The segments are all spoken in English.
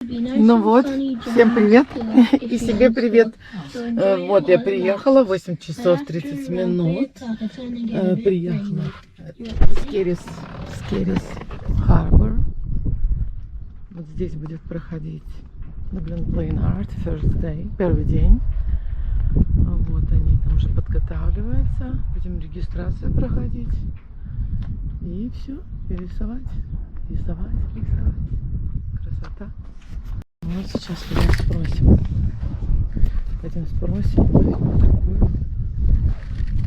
Ну вот, всем привет и себе привет. Вот я приехала, 8 часов 30 минут. Приехала в Skerries Harbor. Вот здесь будет проходить Dublin Plain Art First Day, первый день. Вот они там уже подготавливаются. Будем регистрацию проходить. И все, и рисовать. Красота. Вот сейчас пойдем спросим. Пойдем спросим, вот такую.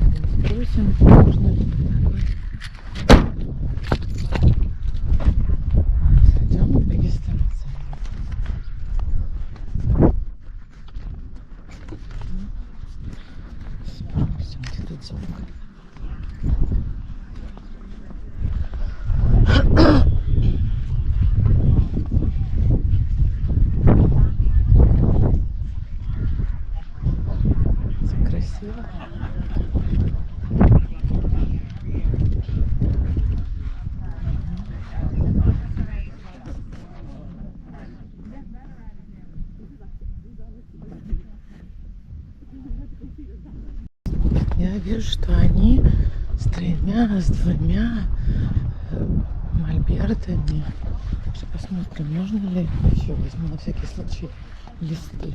Пойдем спросим, можно ли такой. Идем регистрация. Спросим, где тут звук. Красиво. Я вижу, что они с двумя мольбертами. Сейчас посмотрим, можно ли еще возьму на всякий случай листы.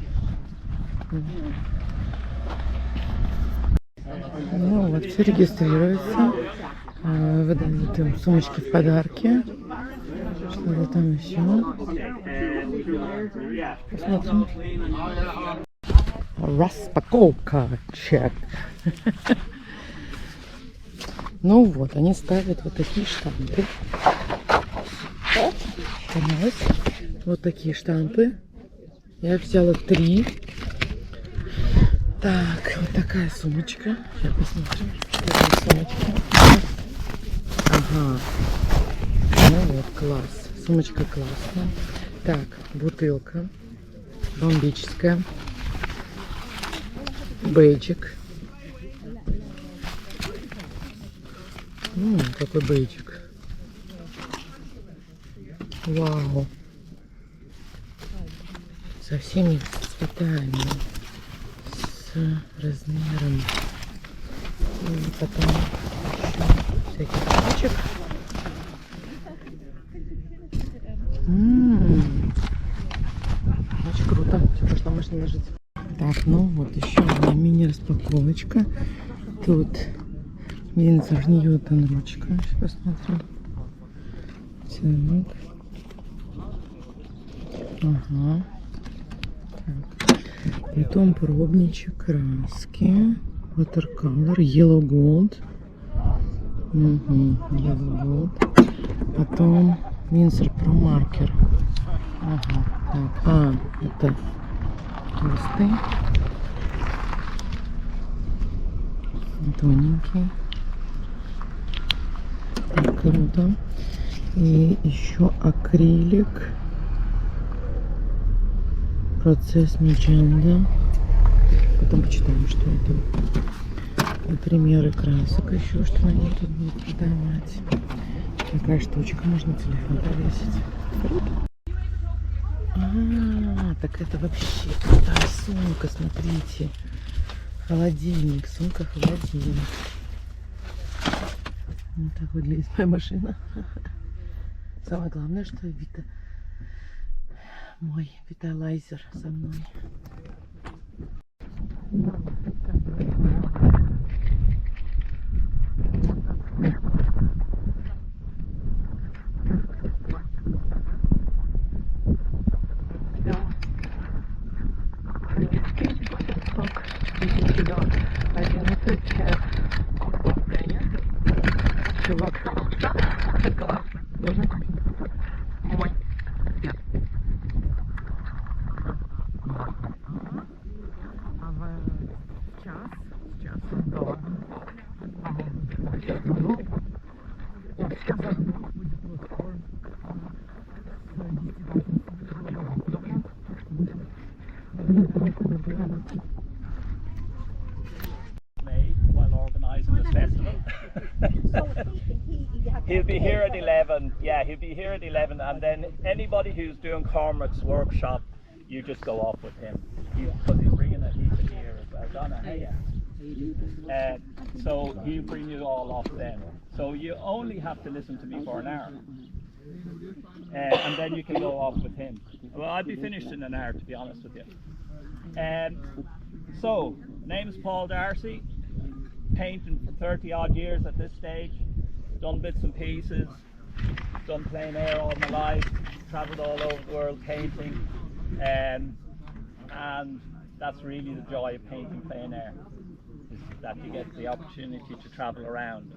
Ну вот, все регистрируется. Выдают им сумочки в подарки. Что-то там еще. Посмотрим. Распаковка. Чек. Ну вот, они ставят вот такие штампы. Вот такие штампы. Я взяла 3. Так, вот такая сумочка. Сейчас посмотрим. Такая сумочка. Ага. Ну вот, класс. Сумочка классная. Так, бутылка. Бомбическая. Бейджик. Какой бейджик. Вау. Со всеми цветами. С размером. И потом еще всяких штучек. Очень круто. Все пошло машина жить. Так, ну вот еще одна мини-распаковочка. Тут Винзор Ньютон ручка. Сейчас посмотрим. Так. Ага. Так. Потом пробничек краски. Watercolor. Yellow Gold. Yellow Gold. Потом Винзор Pro маркер. Ага. Так. Это листы. Тоненький. Так, круто. И еще акрилик. Процесс Magenta. Потом почитаем, что это. И примеры красок еще, что они тут будут продавать. Такая штучка, можно телефон повесить. Круто. Так это вообще крутая сумка, смотрите. Холодильник, сумка-холодильник. Вот так выглядит моя машина. Самое главное, что мой виталайзер со мной. Чувак, классно. Можно купить? Мой. А в час до. Сейчас будет платформ. While organising this festival. He'll be here at 11. Yeah, he'll be here at 11, and then anybody who's doing Cormac's workshop, you just go off with him. Because he's bringing a heap of gear as well. Donna, hey, yeah. So he'll bring you all off then. So you only have to listen to me for an hour. And then you can go off with him. Well, I'll be finished in an hour, to be honest with you. So, name is Paul Darcy. Painting for 30 odd years at this stage. Done bits and pieces. Done plein air all my life. Travelled all over the world painting. And that's really the joy of painting plein air, is that you get the opportunity to travel around.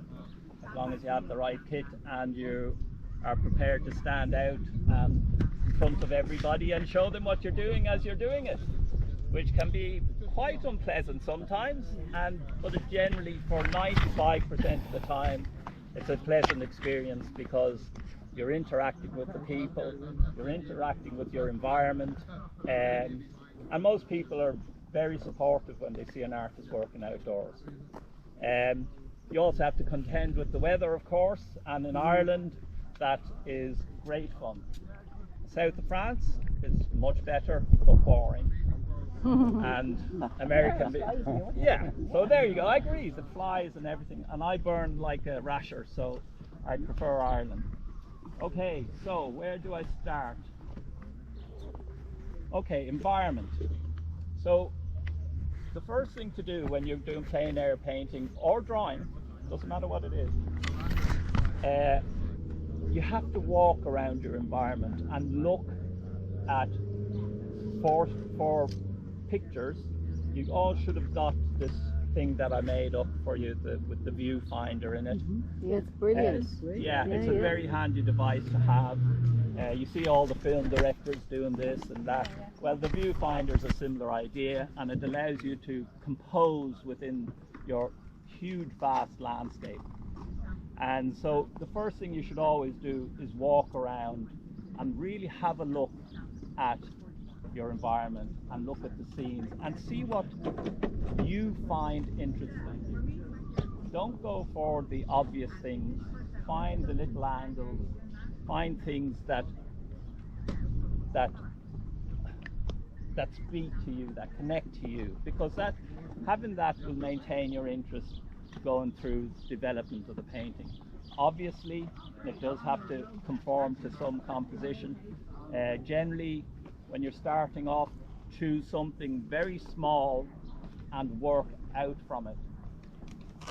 As long as you have the right kit and you are prepared to stand out in front of everybody and show them what you're doing as you're doing it, which can be quite unpleasant sometimes, but it's generally, for 95% of the time, it's a pleasant experience, because you're interacting with the people, you're interacting with your environment, and most people are very supportive when they see an artist working outdoors. You also have to contend with the weather, of course, and in Ireland that is great fun. South of France is much better but boring. And American, yeah, so there you go. I agree, the flies and everything, and I burn like a rasher, so I prefer Ireland. Okay, so where do I start? Okay, environment. So the first thing to do when you're doing plein air painting or drawing, doesn't matter what it is, you have to walk around your environment and look at, for pictures, you all should have got this thing that I made up for you with the viewfinder in it. Yeah, it's brilliant. Yeah, it's a very handy device to have. You see all the film directors doing this and that. Well, the viewfinder is a similar idea, and it allows you to compose within your huge, vast landscape. And so the first thing you should always do is walk around and really have a look at your environment and look at the scenes and see what you find interesting. Don't go for the obvious things. Find the little angles. Find things that speak to you, that connect to you, because having that will maintain your interest going through development of the painting. Obviously, it does have to conform to some composition. Generally, when you're starting off, choose something very small and work out from it.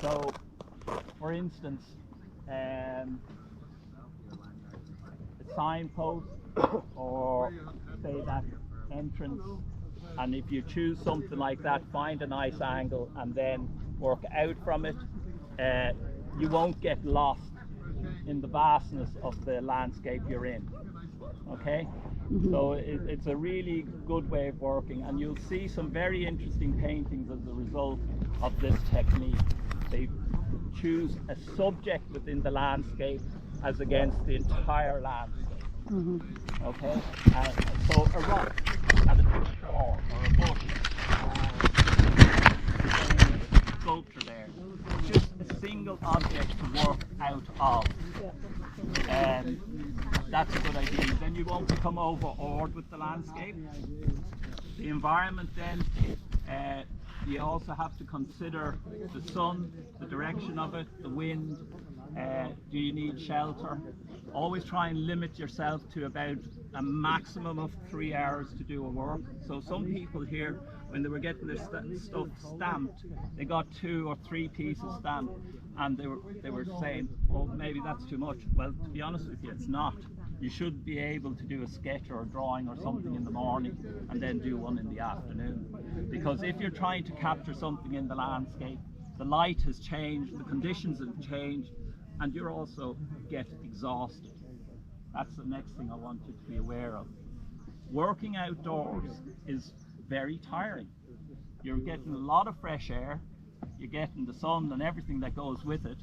So, for instance, a signpost, or say that entrance, and if you choose something like that, find a nice angle and then work out from it. You won't get lost in the vastness of the landscape you're in. Okay? So it's a really good way of working, and you'll see some very interesting paintings as a result of this technique. They choose a subject within the landscape as against the entire landscape. Okay? So a rock and a picture or a bush or a sculpture there. Just a single object to work out of. And that's a good idea. Then you won't become overawed with the landscape. The environment then, you also have to consider the sun, the direction of it, the wind. Do you need shelter? Always try and limit yourself to about a maximum of 3 hours to do a work. So some people here, when they were getting their stuff stamped, they got 2 or 3 pieces stamped, and they were saying, oh, maybe that's too much. Well, to be honest with you, it's not. You should be able to do a sketch or a drawing or something in the morning and then do one in the afternoon. Because if you're trying to capture something in the landscape, the light has changed, the conditions have changed, and you're also get exhausted. That's the next thing I want you to be aware of. Working outdoors is very tiring. You're getting a lot of fresh air, you're getting the sun and everything that goes with it.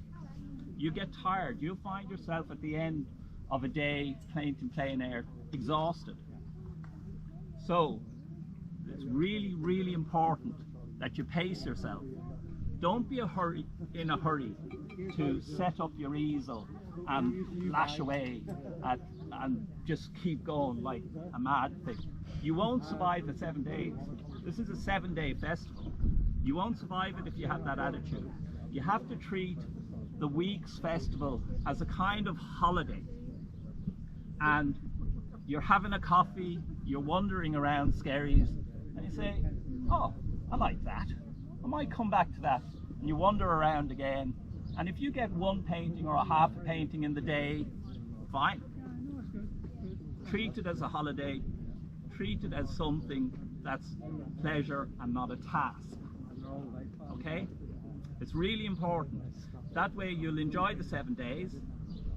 You get tired. You'll find yourself at the end of a day painting plein air exhausted. So it's really, really important that you pace yourself. Don't be in a hurry to set up your easel and lash away and just keep going like a mad thing. You won't survive the 7 days. This is a 7-day festival. You won't survive it if you have that attitude. You have to treat the week's festival as a kind of holiday. And you're having a coffee, you're wandering around Skerries, and you say, oh, I like that. I might come back to that. And you wander around again. And if you get one painting or a half a painting in the day, fine. Treat it as a holiday. Treat it as something that's pleasure and not a task. Okay? It's really important. That way you'll enjoy the 7 days,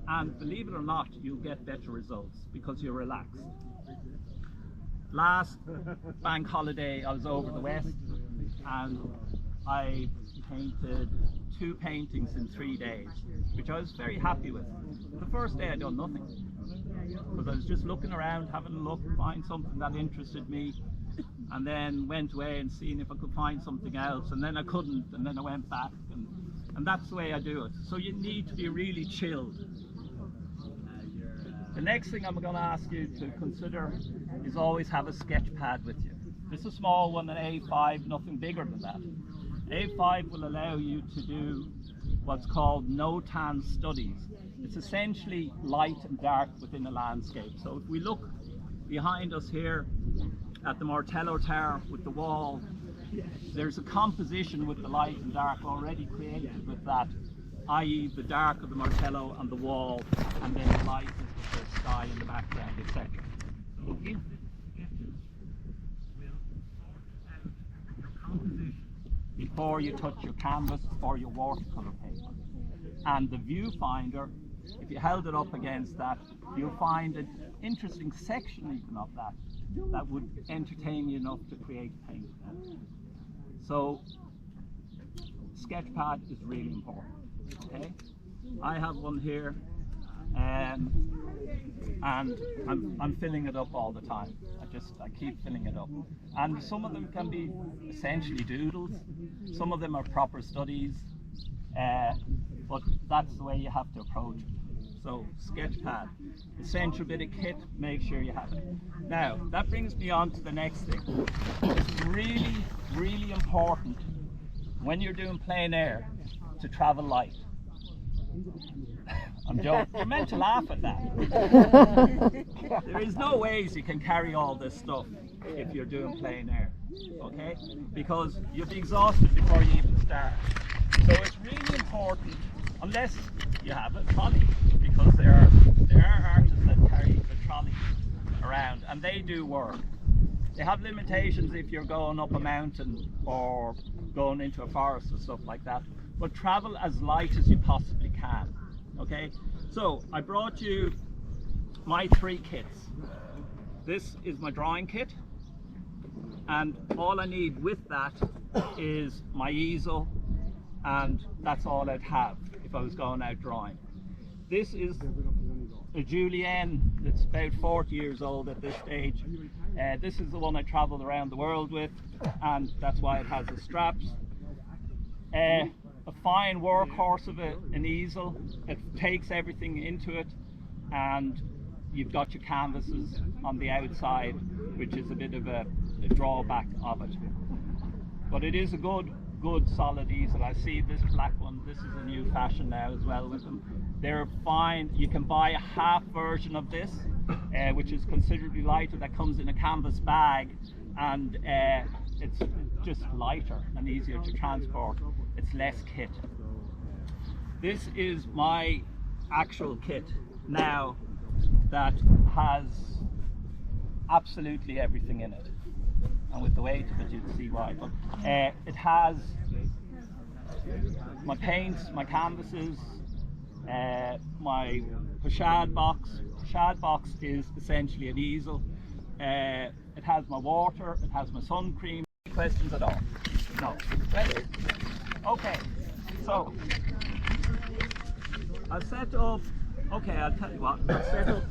and believe it or not, you'll get better results because you're relaxed. Last bank holiday I was over the west and I painted 2 paintings in 3 days, which I was very happy with. The first day I done nothing because I was just looking around, having a look, find something that interested me, and then went away and seen if I could find something else, and then I couldn't, and then I went back, and that's the way I do it. So you need to be really chilled. The next thing I'm going to ask you to consider is always have a sketch pad with you. Just a small one, an A5, nothing bigger than that. A5 will allow you to do what's called no-tan studies. It's essentially light and dark within a landscape. So if we look behind us here at the Martello Tower with the wall, there's a composition with the light and dark already created with that, i.e. the dark of the Martello and the wall, and then the light with the sky in the background, etc. Before you touch your canvas or your watercolour paper. And the viewfinder, if you held it up against that, you'll find an interesting section even of that would entertain you enough to create a painting. So, sketchpad is really important. Okay, I have one here, and I'm filling it up all the time. I keep filling it up, and some of them can be essentially doodles, some of them are proper studies, but that's the way you have to approach it. So sketchpad, essential bit of kit, make sure you have it. Now that brings me on to the next thing. It's really important when you're doing plein air to travel light. I'm joking. You're meant to laugh at that. There is no ways you can carry all this stuff if you're doing plein air, okay? Because you'll be exhausted before you even start. So it's really important, unless you have a trolley, because there are artists that carry the trolley around, and they do work. They have limitations if you're going up a mountain or going into a forest or stuff like that. But travel as light as you possibly can. Okay, so I brought you my 3 kits. This is my drawing kit, and all I need with that is my easel, and that's all I'd have if I was going out drawing. This is a Julienne that's about 40 years old at this stage. This is the one I travelled around the world with, and that's why it has the straps. A fine workhorse of an easel. It takes everything into it, and you've got your canvases on the outside, which is a bit of a drawback of it. But it is a good solid easel. I see this black one, this is a new fashion now as well with them. They're fine. You can buy a half version of this, which is considerably lighter, that comes in a canvas bag, and it's just lighter and easier to transport. It's less kit. This is my actual kit now that has absolutely everything in it. And with the weight of it, you'd see why. But it has my paints, my canvases, my pochade box. Pochade box is essentially an easel. It has my water, it has my sun cream. Any questions at all? No. Ready? Okay, so I'll set up, I'll tell you what, I'll set up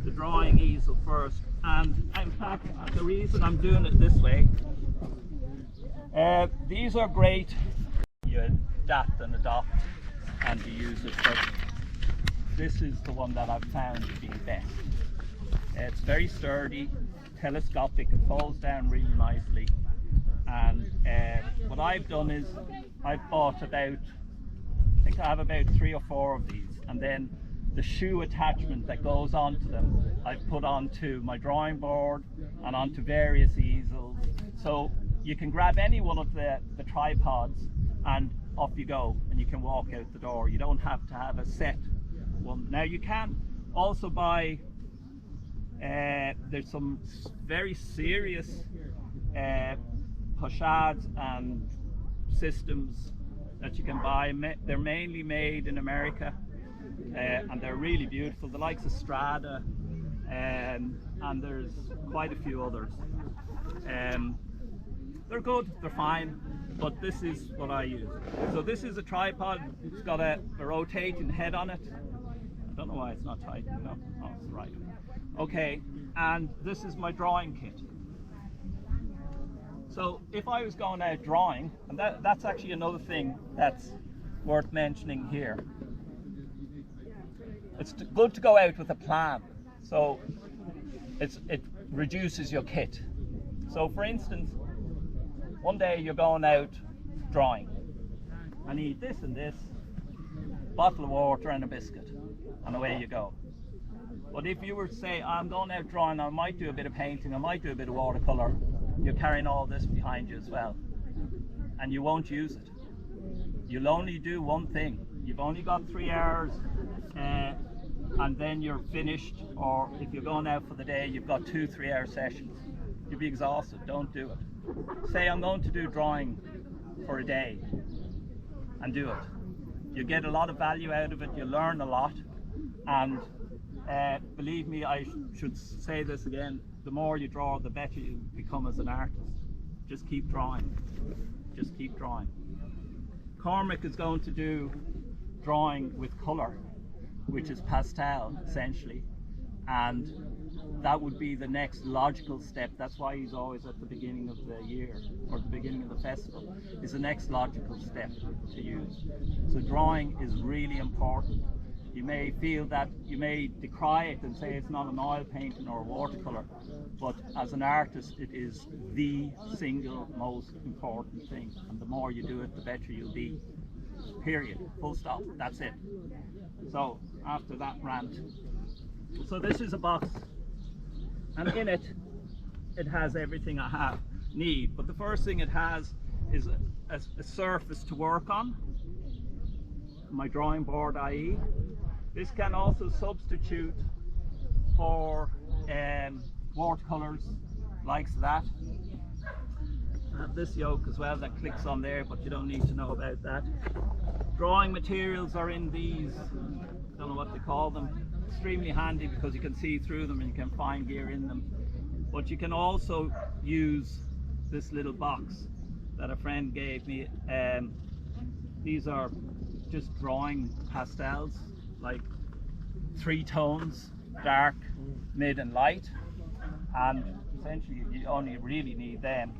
the drawing easel first, and in fact the reason I'm doing it this way, these are great, you adapt and adopt and you use it, but this is the one that I've found to be best. It's very sturdy, telescopic, it falls down really nicely. And what I've done is I've bought about, I think I have about 3 or 4 of these, and then the shoe attachment that goes onto them I've put onto my drawing board and onto various easels. So you can grab any one of the tripods and off you go, and you can walk out the door. You don't have to have a set one. Now you can also buy, there's some very serious pochades and systems that you can buy. They're mainly made in America, and they're really beautiful. The likes of Strada, and there's quite a few others. They're good, they're fine, but this is what I use. So this is a tripod. It's got a rotating head on it. I don't know why it's not tight enough. Oh, it's right. Okay, and this is my drawing kit. So if I was going out drawing, and that's actually another thing that's worth mentioning here. It's good to go out with a plan. So it reduces your kit. So for instance, one day you're going out drawing. I need this and this, bottle of water and a biscuit, and away you go. But if you were to say, I'm going out drawing, I might do a bit of painting, I might do a bit of watercolour, you're carrying all this behind you as well. And you won't use it. You'll only do one thing. You've only got 3 hours, and then you're finished. Or if you're going out for the day, you've got 2 3-hour sessions. You'll be exhausted. Don't do it. Say I'm going to do drawing for a day, and do it. You get a lot of value out of it. You learn a lot, and believe me, I should say this again, the more you draw, the better you become as an artist. Just keep drawing. Just keep drawing. Cormac is going to do drawing with colour, which is pastel essentially, and that would be the next logical step. That's why he's always at the beginning of the year, or the beginning of the festival, is the next logical step to use. So drawing is really important. You may feel that, you may decry it and say it's not an oil painting or a watercolour, but as an artist it is the single most important thing, and the more you do it, the better you'll be. Period. Full stop. That's it. So after that rant, so this is a box, and in it has everything I need. But the first thing it has is a surface to work on, my drawing board, i.e. This can also substitute for watercolours like that. I have this yoke as well that clicks on there, but you don't need to know about that. Drawing materials are in these, I don't know what they call them. Extremely handy because you can see through them and you can find gear in them. But you can also use this little box that a friend gave me. These are just drawing pastels, like 3 tones, dark, mid and light, and essentially you only really need them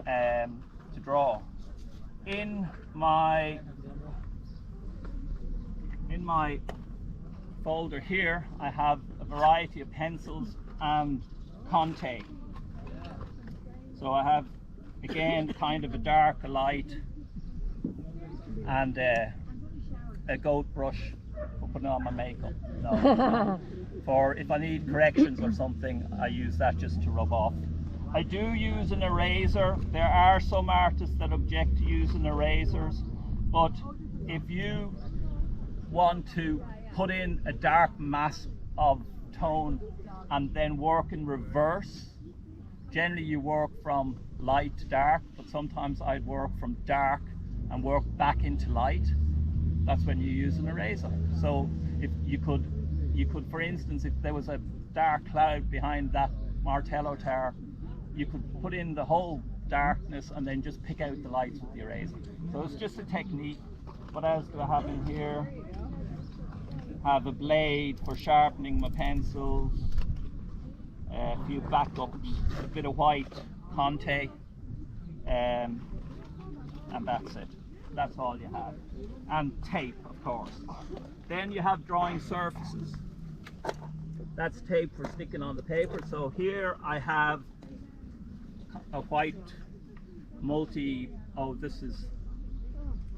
to draw. In my folder here I have a variety of pencils and Conte. So I have again kind of a dark, a light, and a goat brush for putting on my makeup. No. For if I need corrections or something, I use that just to rub off. I do use an eraser. There are some artists that object to using erasers, but if you want to put in a dark mass of tone and then work in reverse, generally you work from light to dark, but sometimes I'd work from dark and work back into light. That's when you use an eraser. So if you could, for instance, if there was a dark cloud behind that Martello tower, you could put in the whole darkness and then just pick out the lights with the eraser. So it's just a technique. What else do I have in here? I have a blade for sharpening my pencils, a few backups, a bit of white Conte, and that's it. that's all you have. And tape, of course. Then you have drawing surfaces. That's tape for sticking on the paper. So here I have a white this is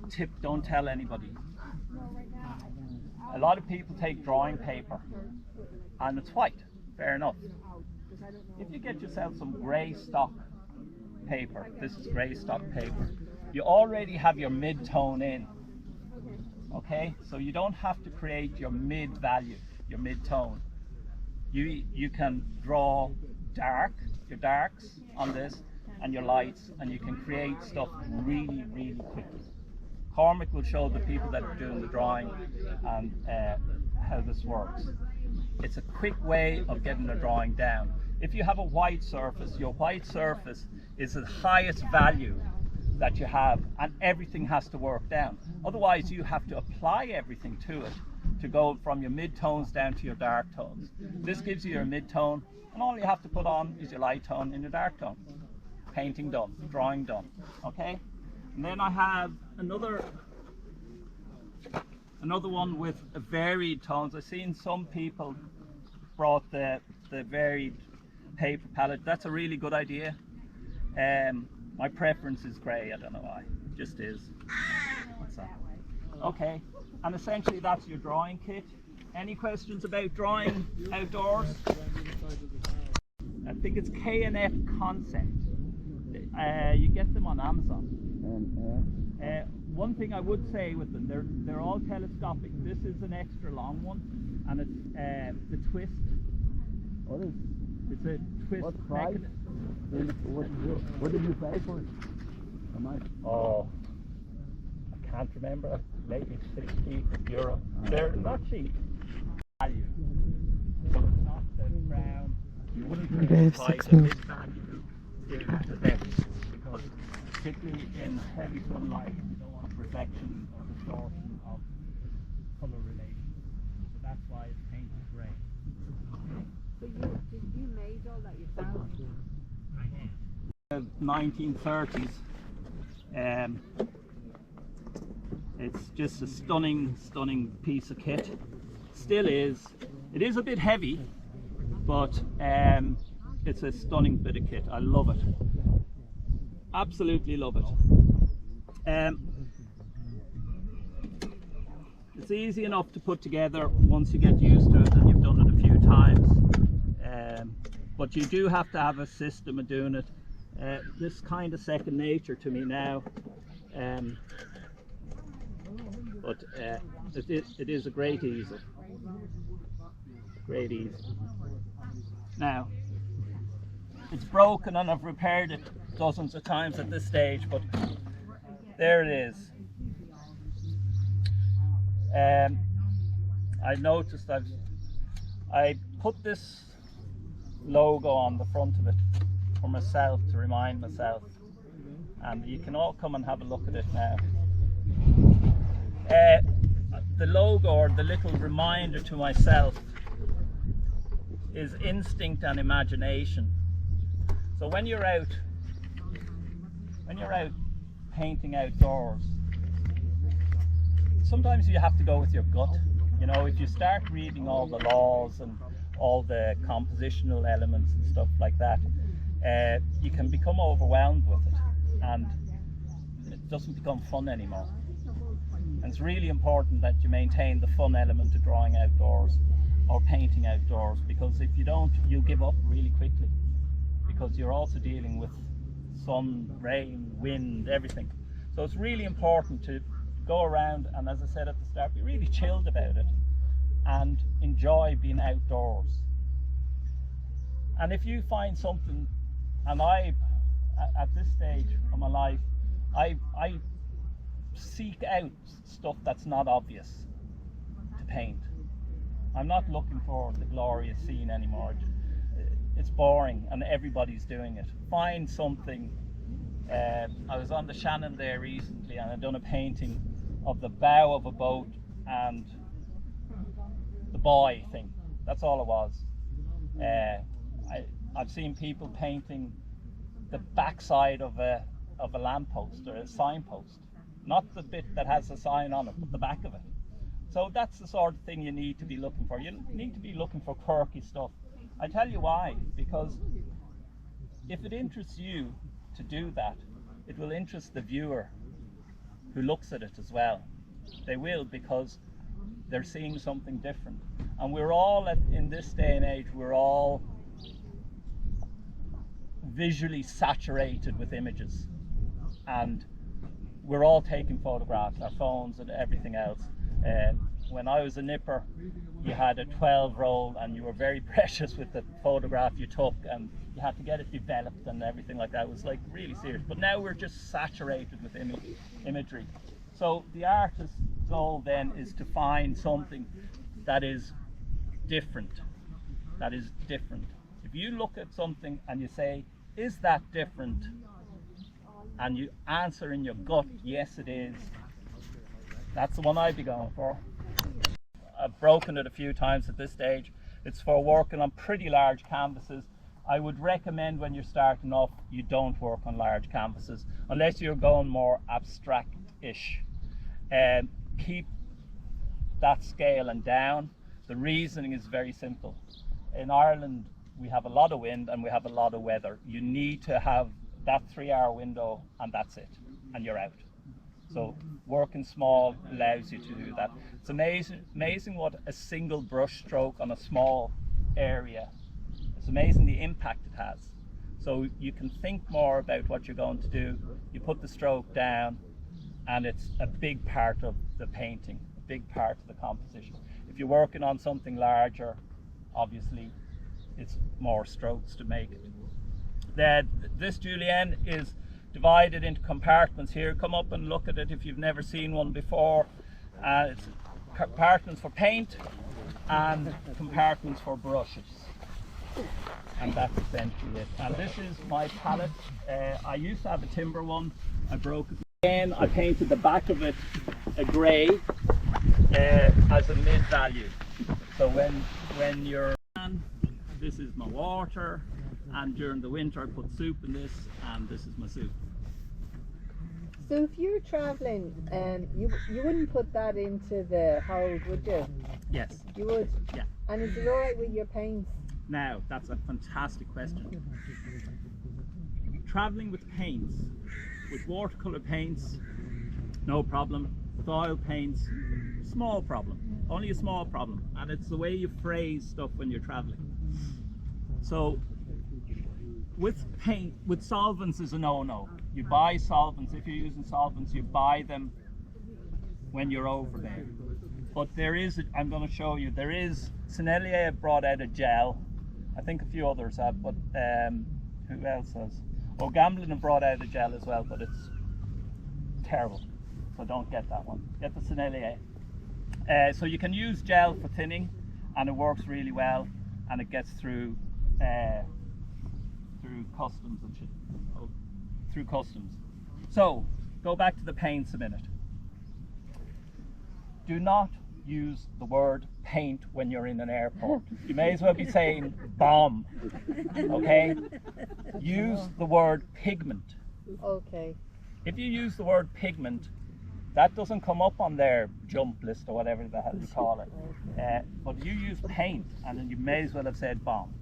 tip, don't tell anybody. A lot of people take drawing paper and it's white, fair enough. If you get yourself some grey stock paper, this is grey stock paper, you already have your mid-tone in, okay? So you don't have to create your mid-value, your mid-tone. You can draw your darks on this, and your lights, and you can create stuff really, really quickly. Cormac will show the people that are doing the drawing and how this works. It's a quick way of getting a drawing down. If you have a white surface, your white surface is the highest value that you have, and everything has to work down. Otherwise, you have to apply everything to it to go from your mid-tones down to your dark tones. This gives you your mid-tone, and all you have to put on is your light tone and your dark tone. Painting done, drawing done, okay? And then I have another one with varied tones. I've seen some people brought the varied paper palette. That's a really good idea. My preference is grey, I don't know why, it just is. What's that? Okay, and essentially that's your drawing kit. Any questions about drawing outdoors? I think it's K&F Concept. You get them on Amazon. One thing I would say with them, they're all telescopic. This is an extra long one, and it's the twist. What is? It's a twist What price? mechanism. What did you pay for it? How much? Oh, I can't remember. Maybe €60. They're not cheap. Value. So it's not the brown. You wouldn't They have buy 6 the minutes. big value is the best, because particularly in heavy sunlight, you don't want reflection or distortion of colour relation. So that's why it's painted grey. So you made all that yourself? The 1930s. It's just a stunning piece of kit. Still is. It is a bit heavy, but it's a stunning bit of kit. I love it. Absolutely love it. It's easy enough to put together once you get used to it and you've done it a few times. But you do have to have a system of doing it. This is kind of second nature to me now. But it is a great easel. Great easel. Now, it's broken and I've repaired it dozens of times at this stage, but there it is. I noticed I put this logo on the front of it for myself, to remind myself, and you can all come and have a look at it now. The logo, or the little reminder to myself, is instinct and imagination. So when you're out painting outdoors, sometimes you have to go with your gut. You know, if you start reading all the laws and all the compositional elements and stuff like that, you can become overwhelmed with it, and it doesn't become fun anymore. And it's really important that you maintain the fun element of drawing outdoors or painting outdoors, because if you don't, you'll give up really quickly, because you're also dealing with sun, rain, wind, everything. So it's really important to go around and, as I said at the start, be really chilled about it and enjoy being outdoors. And if you find something, and at this stage of my life, I seek out stuff that's not obvious to paint. I'm not looking for the glorious scene anymore. It's boring and everybody's doing it. Find something. I was on the Shannon there recently and I'd done a painting of the bow of a boat and the buoy thing. That's all it was. I've seen people painting the backside of a lamppost or a signpost. not the bit that has a sign on it, but the back of it. So that's the sort of thing you need to be looking for. You need to be looking for quirky stuff. I tell you why, because if it interests you to do that, it will interest the viewer who looks at it as well. They will, because they're seeing something different. And we're all, in this day and age, we're all visually saturated with images. And we're all taking photographs, our phones and everything else. When I was a nipper, you had a 12 roll and you were very precious with the photograph you took, and you had to get it developed and everything like that. It was like really serious. But now we're just saturated with imagery. So the artist's goal then is to find something that is different. That is different. If you look at something and you say, is that different? And you answer in your gut, yes it is. That's the one I'd be going for. I've broken it a few times at this stage. It's for working on pretty large canvases. I would recommend when you're starting off, you don't work on large canvases unless you're going more abstract-ish. Keep that scale and down. The reasoning is very simple. In Ireland, we have a lot of wind and we have a lot of weather. You need to have that 3-hour window and that's it, and you're out. So working small allows you to do that. It's amazing what a single brush stroke on a small area, it's amazing the impact it has. So you can think more about what you're going to do. You put the stroke down and it's a big part of the painting, a big part of the composition. If you're working on something larger, obviously it's more strokes to make it. This julienne is divided into compartments here. Come up and look at it if you've never seen one before. It's compartments for paint and compartments for brushes. And that's essentially it. And this is my palette. I used to have a timber one. I broke it. Again, I painted the back of it a grey as a mid value. So when you're, this is my water, and during the winter I put soup in this, and this is my soup. So if you're travelling, you wouldn't put that into the hold, would you? Yes. You would? Yeah. And is it alright with your paints? Now, that's a fantastic question. Travelling with paints, with watercolour paints, no problem. With oil paints, small problem. Only a small problem. And it's the way you phrase stuff when you're travelling. So, with paint, with solvents is a no-no. You buy solvents. If you're using solvents, you buy them when you're over there. But there is, I'm going to show you, there is, Sennelier brought out a gel. I think a few others have, but who else has? Oh, Gamblin have brought out a gel as well, but it's terrible. So don't get that one. Get the Sennelier. So you can use gel for thinning, and it works really well, and it gets through customs and shit. Oh, through customs. So go back to the paints a minute. Do not use the word paint when you're in an airport. You may as well be saying bomb. Okay? Use the word pigment. Okay. If you use the word pigment, that doesn't come up on their jump list or whatever the hell you call it. But you use paint, and then you may as well have said bomb.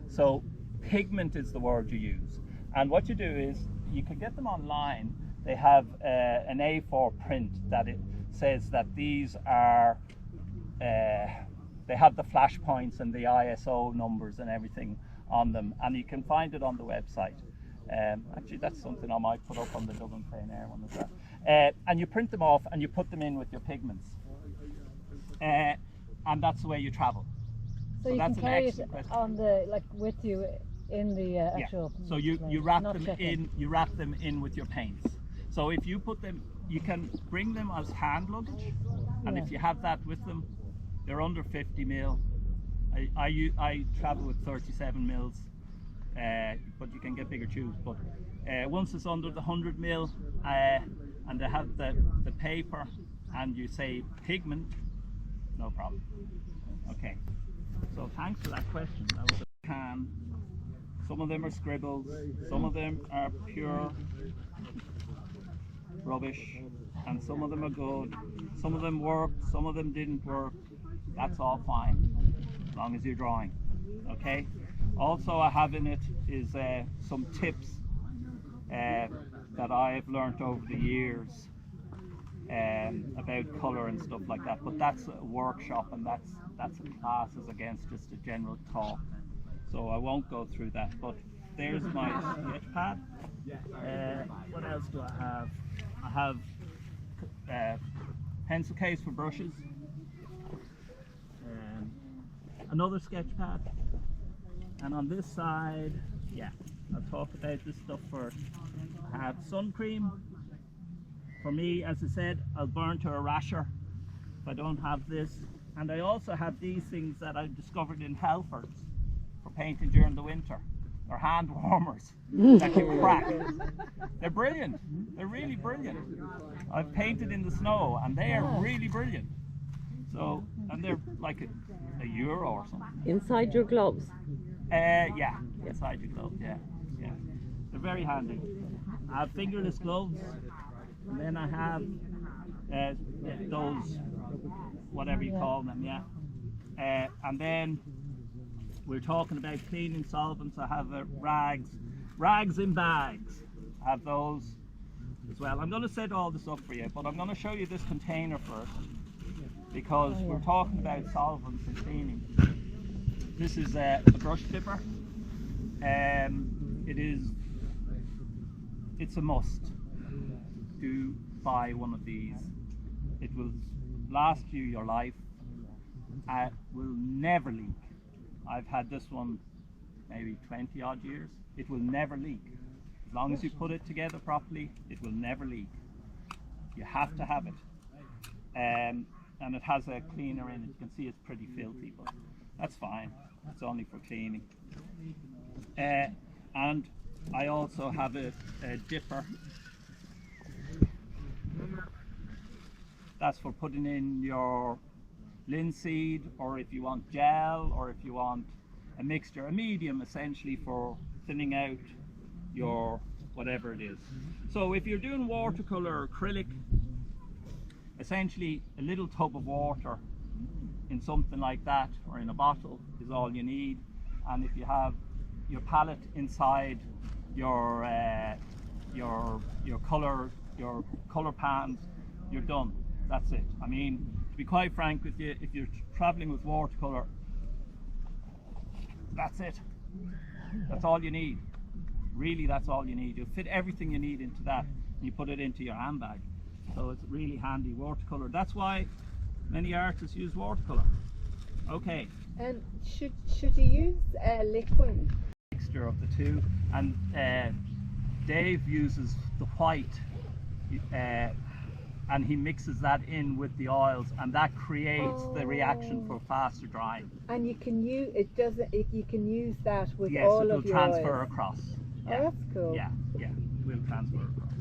So pigment is the word you use. And what you do is, you can get them online. They have an A4 print that it says that these are, they have the flash points and the ISO numbers and everything on them, and you can find it on the website. Actually, that's something I might put up on the Dublin Plein Air one as well. And you print them off and you put them in with your pigments. And that's the way you travel. So you that's can an carry it excellent question. on the, like, with you in the actual. So you wrap them in. You wrap them in with your paints. So if you put them, you can bring them as hand luggage, and if you have that with them, they're under 50 mil. I travel with 37 mils, but you can get bigger tubes. But once it's under the 100 mil, and they have the paper, and you say pigment, no problem. Okay. So thanks for that question. That was a can. Some of them are scribbles. Some of them are pure rubbish. and some of them are good. Some of them worked, some of them didn't work. That's all fine, as long as you're drawing. Okay. Also, I have in it is some tips that I've learnt over the years about colour and stuff like that. But that's a workshop, and that's a class as against just a general talk. So I won't go through that. But there's my sketch pad. What else do I have? I have pencil case for brushes. Another sketch pad. And on this side, yeah, I'll talk about this stuff first. I have sun cream. For me, as I said, I'll burn to a rasher if I don't have this. And I also have these things that I discovered in Halfords for painting during the winter. They're hand warmers that you crack. They're brilliant. They're really brilliant. I've painted in the snow and they are really brilliant. So, and they're like a euro or something. Inside your gloves? Yeah, inside your gloves, yeah. They're very handy. I have fingerless gloves, and then I have those, whatever you call them, yeah. And then we're talking about cleaning solvents. I have rags in bags. I have those as well. I'm going to set all this up for you, but I'm going to show you this container first, because we're talking about solvents and cleaning. This is a brush tipper. It's a must. Do buy one of these. It will last you your life. It will never leak. I've had this one maybe 20 odd years. It will never leak. As long as you put it together properly, it will never leak. You have to have it. And it has a cleaner in it. You can see it's pretty filthy, but that's fine. It's only for cleaning. And I also have a dipper. That's for putting in your linseed, or if you want gel, or if you want a mixture, a medium essentially for thinning out your whatever it is. So if you're doing watercolor or acrylic, essentially a little tub of water in something like that, or in a bottle, is all you need. And if you have your palette inside your color pans, you're done. That's it. I mean, to be quite frank with you, if you're traveling with watercolor, that's it. That's all you need. Really, that's all you need. You fit everything you need into that, and you put it into your handbag. So it's really handy, watercolor. That's why many artists use watercolor. Okay. And should you use liquid? Mixture of the two, and Dave uses the white, and he mixes that in with the oils, and that creates the reaction for faster drying. And you can use it. You can use that with yes, all it will of your transfer oils. across. Oh, that's cool. Yeah, it will transfer across.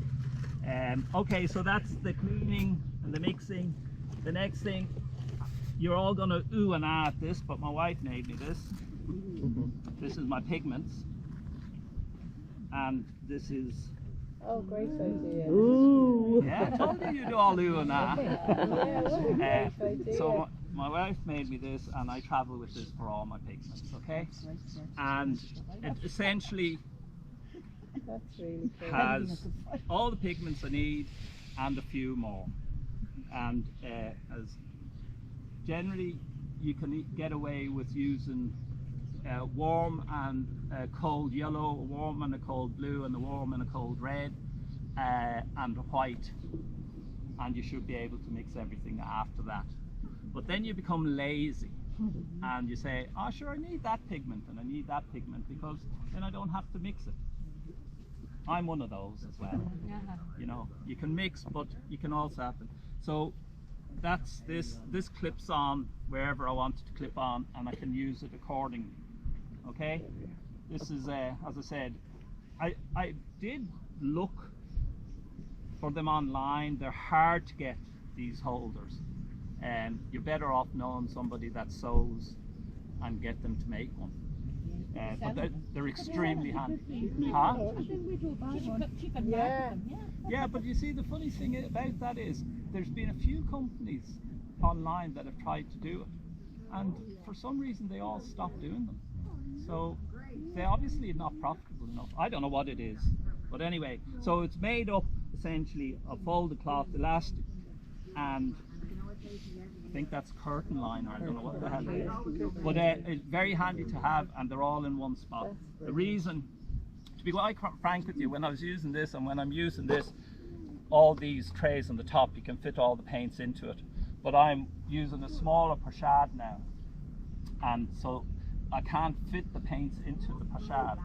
Okay, so that's the cleaning and the mixing. The next thing, you're all going to ooh and ah at this, but my wife made me this. This is my pigments, and this is. Oh, great idea. Ooh. Yeah, I told you you'd all ooh and ah. Yeah, what a great idea. So my wife made me this, and I travel with this for all my pigments. Okay, and it essentially That's really cool. has all the pigments I need and a few more. And as generally you can get away with using warm and cold yellow, a warm and a cold blue, and a warm and a cold red, and a white, and you should be able to mix everything after that. But then you become lazy and you say, oh sure, I need that pigment and I need that pigment, because then I don't have to mix it. I'm one of those as well. You know, you can mix, but you can also have it. So that's this clips on wherever I want it to clip on, and I can use it accordingly. Okay, this is as I said, I did look for them online. They're hard to get, these holders, and you're better off knowing somebody that sews and get them to make one. But they're extremely handy. Huh? Yeah. Yeah, but you see, the funny thing about that is there's been a few companies online that have tried to do it, and for some reason they all stopped doing them. So they're obviously not profitable enough. I don't know what it is, but anyway, so it's made up essentially of folded cloth, elastic, and I think that's curtain liner. I don't know what the hell it is, but it's very handy to have, and they're all in one spot. The reason, to be quite frank with you, when I was using this and when I'm using this, all these trays on the top, you can fit all the paints into it. But I'm using a smaller pochade now, and so I can't fit the paints into the pochade.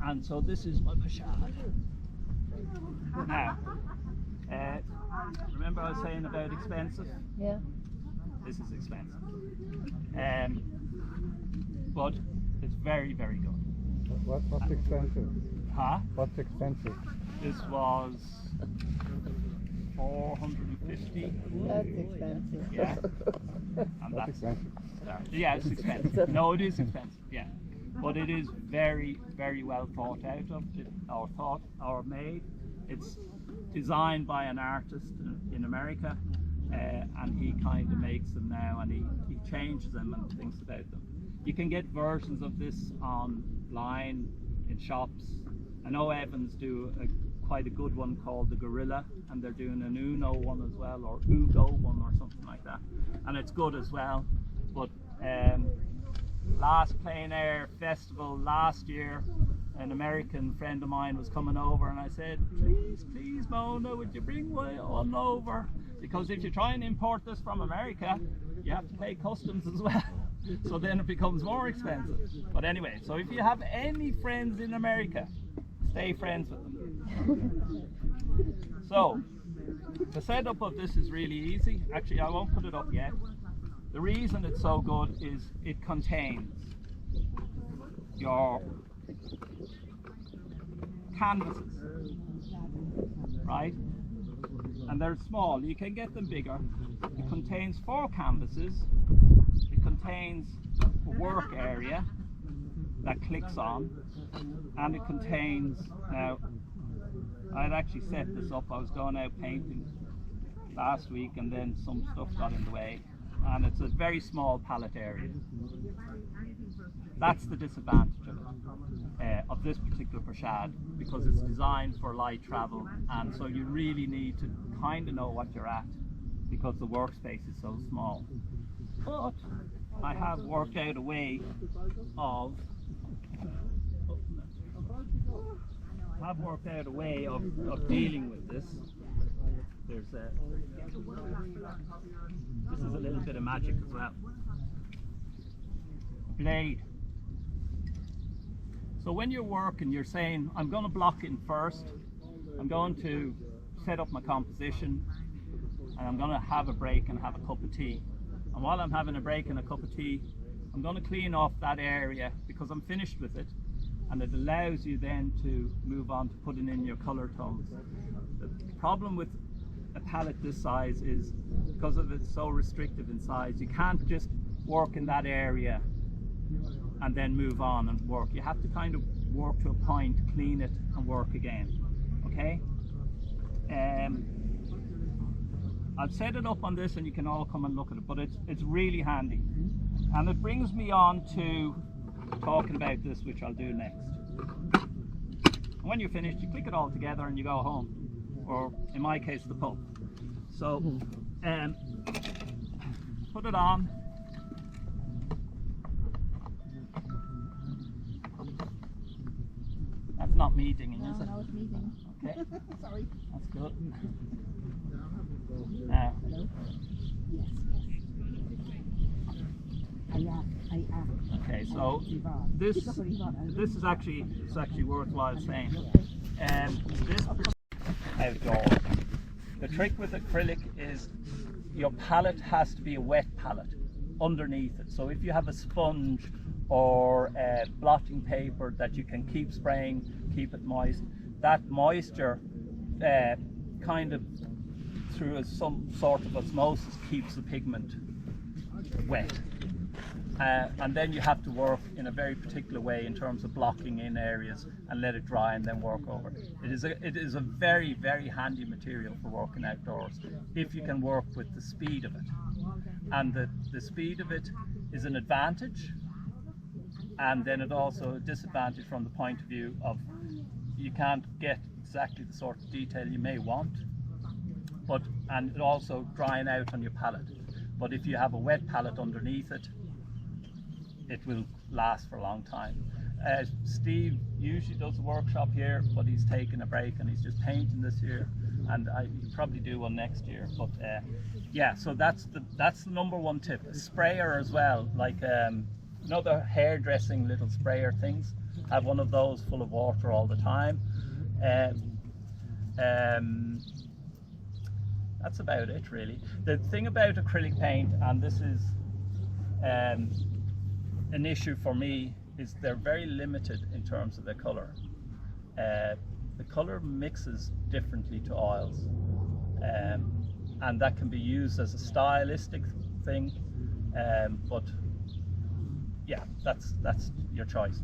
And so this is my pochade. Now, remember I was saying about expensive? Yeah. This is expensive. But it's very, very good. What's expensive? Huh? What's expensive? This was 450. That's expensive. Yeah. And That's expensive. yeah, it's expensive. No, it is expensive. Yeah, but it is very, very well thought out of, or made. It's designed by an artist in America, and he kind of makes them now, and he changes them and thinks about them. You can get versions of this online in shops. I know Evans do quite a good one called the Gorilla, and they're doing an Uno one as well, or Ugo one or something like that, and it's good as well. But last Plein Air Festival last year, an American friend of mine was coming over, and I said, please Mona, would you bring one over, because if you try and import this from America, you have to pay customs as well. So then it becomes more expensive. But anyway, so if you have any friends in America, stay friends with them. So the setup of this is really easy. Actually, I won't put it up yet. The reason it's so good is it contains your canvases, right? And they're small. You can get them bigger. It contains 4 canvases. It contains a work area that clicks on, and it contains, now I'd actually set this up, I was going out painting last week and then some stuff got in the way, and it's a very small pallet area. That's the disadvantage of this particular pochade, because it's designed for light travel, and so you really need to kind of know what you're at, because the workspace is so small. But I have worked out a way of dealing with this. This is a little bit of magic as well. Blade. So when you're working, you're saying, I'm going to block in first, I'm going to set up my composition, and I'm going to have a break and have a cup of tea. And while I'm having a break and a cup of tea, I'm going to clean off that area because I'm finished with it, and it allows you then to move on to putting in your colour tones. The problem with a palette this size is, because of it's so restrictive in size, you can't just work in that area and then move on and work. You have to kind of work to a point, clean it and work again. Okay? I've set it up on this and you can all come and look at it, but it's really handy. And it brings me on to talking about this, which I'll do next. And when you're finished, you click it all together and you go home, or in my case, the pub. So, put it on. That's not me dinging, is it? No, it's me dinging. Okay. Sorry. That's good. Now. Okay, so this is actually worthwhile saying. This outdoor. The trick with acrylic is your palette has to be a wet palette underneath it. So if you have a sponge or blotting paper that you can keep spraying, keep it moist, that moisture kind of through some sort of osmosis keeps the pigment wet. and then you have to work in a very particular way in terms of blocking in areas and let it dry and then work over it. It is a very, very handy material for working outdoors if you can work with the speed of it. And the speed of it is an advantage, and then it also a disadvantage from the point of view of you can't get exactly the sort of detail you may want, and it also drying out on your palette. But if you have a wet palette underneath it, it will last for a long time. Steve usually does a workshop here, but he's taking a break and he's just painting this year, and he'll probably do one next year. But yeah, so that's the number one tip. A sprayer as well, like you know the hairdressing little sprayer things. Have one of those full of water all the time. That's about it really. The thing about acrylic paint, and this is an issue for me, is they're very limited in terms of the colour. The colour mixes differently to oils, and that can be used as a stylistic thing, but yeah, that's your choice.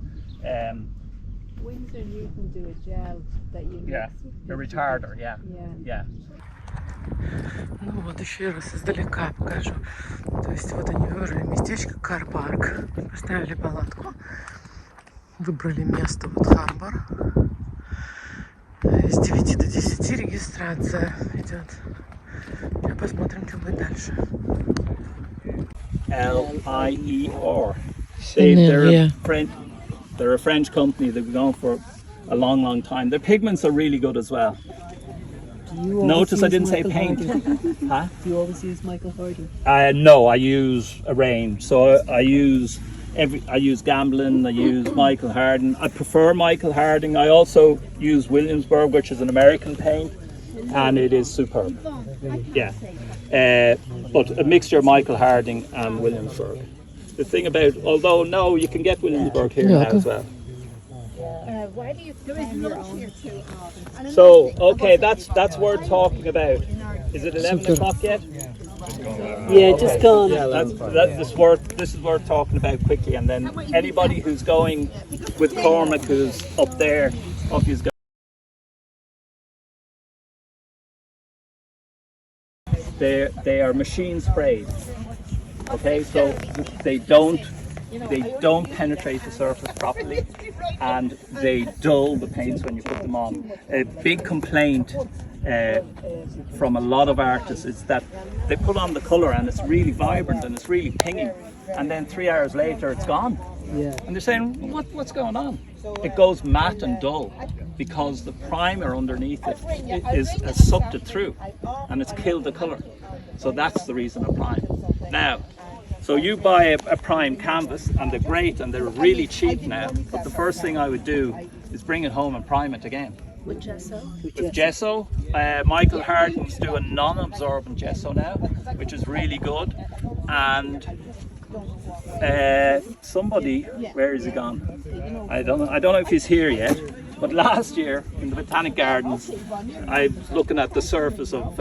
Winsor Newton do a gel that you mix. Yeah, a retarder, yeah. Yeah. Ну вот еще раз издалека покажу. То есть вот они выбрали местечко Кар-парк, поставили палатку, выбрали место вот Харбор. С 9 до 10 регистрация идет. Сейчас посмотрим, что будет дальше. L-I-E-R. Yeah. They're a French company. They've been going for a long, long time. Their pigments are really good as well. Notice I didn't say paint. Huh? Do you always use Michael Harding? No, I use a range. So I use Gamblin, I use Michael Harding. I prefer Michael Harding. I also use Williamsburg, which is an American paint, and it is superb. Yeah. But a mixture of Michael Harding and Williamsburg. The thing about, although no, you can get Williamsburg here now as well. Why do you spend your own? So, okay, that's worth talking about. Is it 11 o'clock yet? Yeah, just gone. Yeah, this is worth talking about quickly, and then anybody who's going with Cormac, who's up there, up he's going. They are machine sprayed. Okay, so they don't penetrate the surface properly, and they dull the paints when you put them on. A big complaint from a lot of artists is that they put on the colour and it's really vibrant and it's really pingy, and then 3 hours later it's gone. Yeah. And they're saying, what's going on? It goes matte and dull because the primer underneath it has sucked it through and it's killed the colour. So that's the reason of prime. Now, so you buy a prime canvas, and they're great and they're really cheap now, but the first thing I would do is bring it home and prime it again. With gesso? With gesso. Michael Harding's doing non-absorbent gesso now, which is really good. And somebody, where is he gone? I don't know if he's here yet, but last year in the Botanic Gardens I was looking at the surface of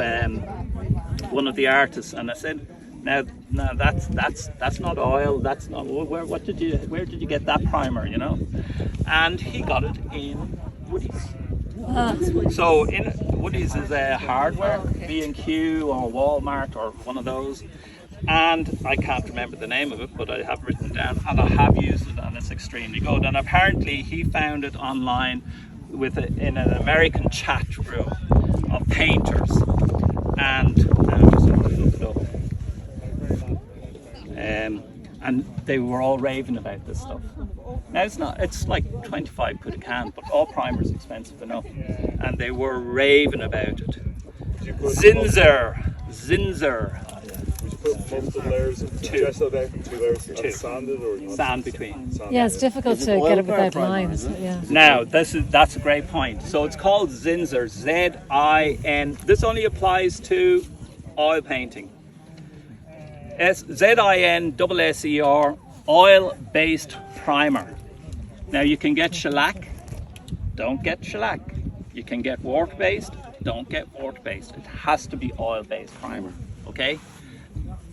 one of the artists, and I said, now that's not oil, that's not, where did you get that primer, you know? And he got it in Woodies. So in Woodies is a hardware, B&Q or Walmart or one of those, and I can't remember the name of it, but I have written it down, and I have used it, and it's extremely good. And apparently he found it online in an American chat room of painters, and I'm just going to look it up. And they were all raving about this stuff. Now it's like 25 quid a can, but all primer's expensive enough, and they were raving about it. Zinzer. Would you put multiple layers of gesso down and 2 layers of sanded or not? Sand between. Yeah, it's difficult to get it without lines. Yeah. Now that's a great point. So it's called Zinzer, Z-I-N. This only applies to oil painting. Z-I-N-S-S-E-R, oil-based primer. Now you can get shellac, don't get shellac. You can get wort-based, don't get wort-based. It has to be oil-based primer, okay?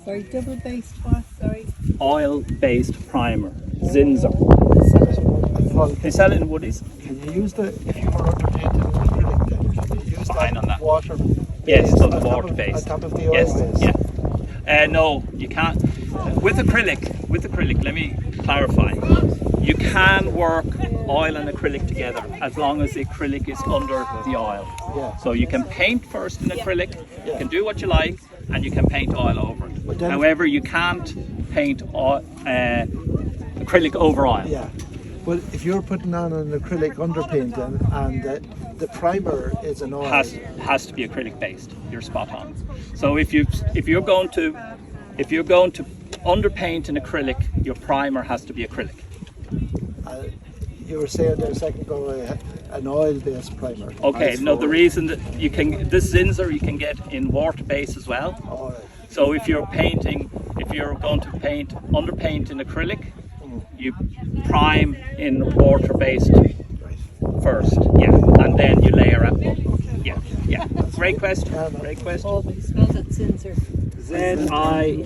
Sorry, double based what? Sorry. oil-based primer, Zinsser. They sell it in Woodies. Can you use the, if you were underpainted in acrylic, then can you use Fine on that. water? Yes, based so the on top water of- based. On top of the oil Yes, base? yeah. No, you can't. With acrylic, let me clarify. You can work oil and acrylic together as long as the acrylic is under the oil. Yeah. So you can paint first in acrylic, you Yeah. can do what you like, and you can paint oil over it. But then- However, you can't paint acrylic over oil. Yeah. But if you're putting on an acrylic underpainting and the primer is an oil, Has to be acrylic based. You're spot on. So if you're going to underpaint in acrylic, your primer has to be acrylic. you were saying there a second ago an oil-based primer. Okay, no, the reason that this Zinsser you can get in water base as well. All right. So if you're going to underpaint in acrylic, you prime in water based first, yeah, and then you layer up. Yeah, yeah. Great question. Great question. Oh, but spells it Zinsser. Z-I.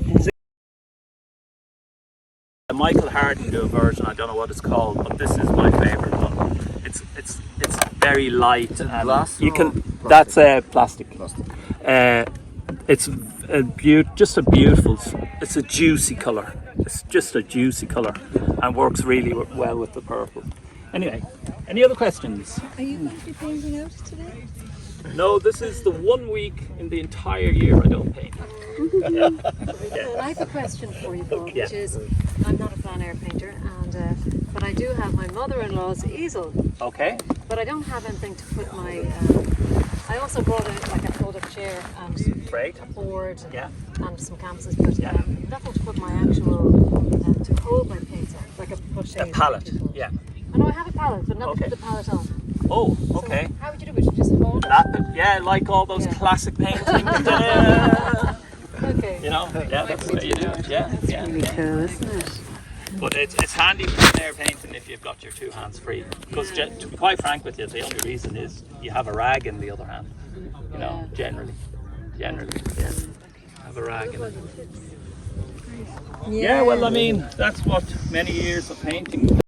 Michael Harden do a version. I don't know what it's called, but this is my favourite one. It's very light. And glass you or can. plastic? That's plastic. It's just a beautiful. It's a juicy colour. It's just a juicy colour, and works really well with the purple. Anyway, any other questions? Are you going to be painting out today? No, this is the 1 week in the entire year I don't paint. Yeah. Well, I have a question for you, Bob, Yeah. which is, I'm not a plein air painter, but I do have my mother-in-law's easel, Okay. but I don't have anything to put my, I also brought a fold-up chair and Great. a board Yeah. and some canvases, but Yeah. nothing to put my actual, to hold my paints on, like a crochet. A palette. Yeah. I know I have a palette, but not Okay. to put the palette on. Oh, So okay. how would you do it? You just hold it? Yeah, like all those Yeah. classic paintings. Yeah. Okay. You know, yeah, that's the way you do it. Yeah, yeah. yeah. Cool, isn't it? But it's handy for air painting if you've got your two hands free. Because to be quite frank with you, the only reason is you have a rag in the other hand. You know, generally, yeah. Have a rag in it. Yeah, well, I mean, that's what many years of painting.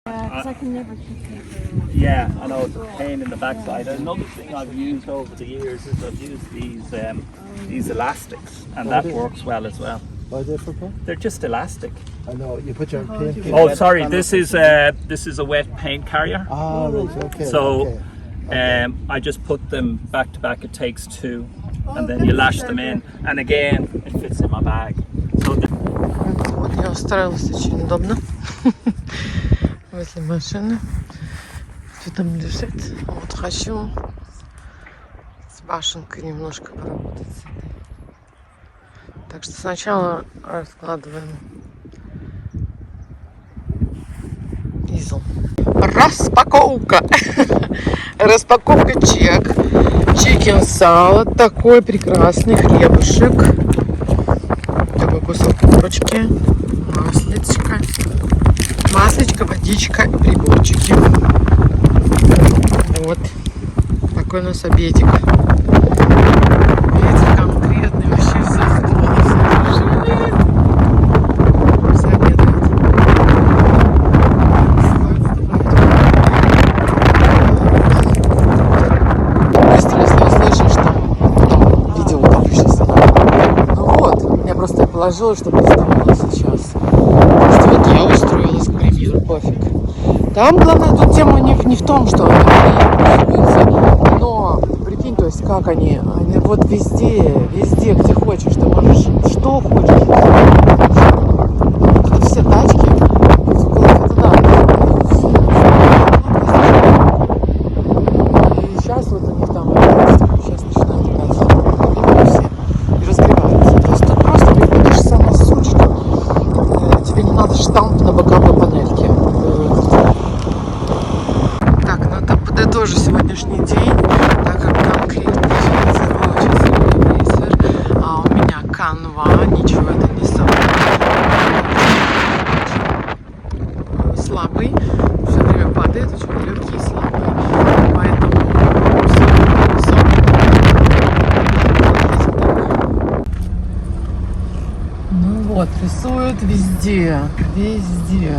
Because I can never keep paper. Yeah, I know it's a pain in the backside. Another thing I've used over the years is I've used these elastics, and that works well as well. Why are they for fun? They're just elastic. I know, you put your paint. Oh, sorry, this is a wet paint carrier. Ah, right, okay. So okay. I just put them back to back. It takes two, and then you lash them in, and again it fits in my bag. So Вот я устроилась очень удобно возле машины. Что там лежит? Вот хочу с башенкой немножко поработать с этой. Так что сначала раскладываем изол. Распаковка! Распаковка чек. Чикен салат. Такой прекрасный хлебушек. Такой кусок курочки. Маслечко. Маслечко, водичка, приборчики. Вот. Такой у нас обедик. Обедик конкретный. Вообще все задержали. Все обедают. Быстро, если услышишь, там видео упавшись. Ну вот, я просто положила, чтобы не вставала сейчас. Просто вот я устроилась, к примеру, пофиг. Там главное, тут тема не в том, что они пользуются, но прикинь, то есть как они вот везде, где хочешь, ты можешь, что хочешь. Вот все тачки, это да. И сейчас вот у них там, сейчас начинают опять все и разгреваются. То есть тут просто приходишь сама сучка, тебе не надо штамп на боковой панельке. Так, ну это подытожу сегодняшний день, так как конкретно сейчас блейзер, а у меня канва, ничего это не слабый, все время падает, очень легкий и слабый, поэтому все. Рисуют везде, везде.